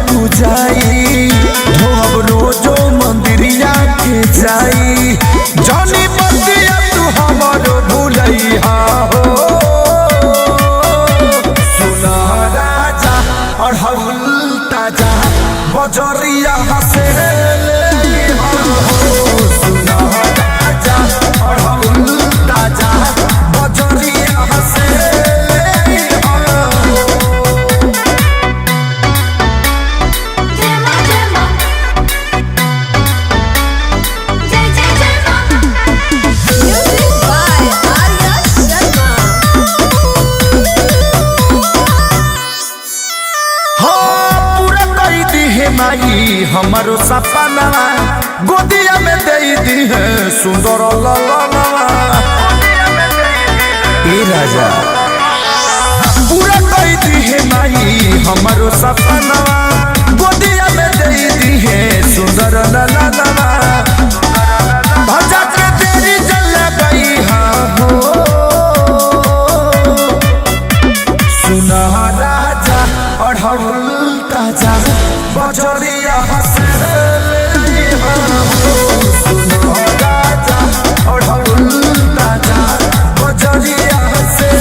पूजाई धोब रोजो मंदिरिया के जाई जानी बतिया तू हमारो भूलैया हो सुना राजा अढ़उल ताजा बजरिया हसे सुना राजा अढ़उल ताजा बजरिया हसे माई हमारो सपना गोदिया में दे दी है सुंदर ललनवा ए राजा पूरा कर दी है माई हमारो सपना गोदिया में दे दी है सुंदर ललनवा भजा के तेरी जल गई हो सुना राजा अढ़उल ताजा बजरिया हसे सुनो राजा अढ़उल ताजा बजरिया हसे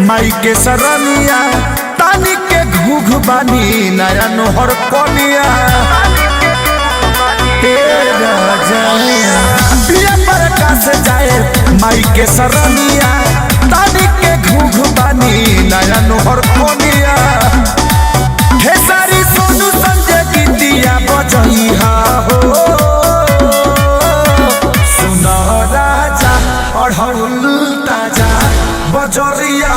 माई के सरनिया तानी के घूघ बानी नया नोहर कोनिया से जाए माई के सरनिया तानी के घूघ बानी नया नोहर कोनिया हे सारी सोनू संजय गीतिया बजइहा हो सुनो राजा अढ़उल ताजा बजरिया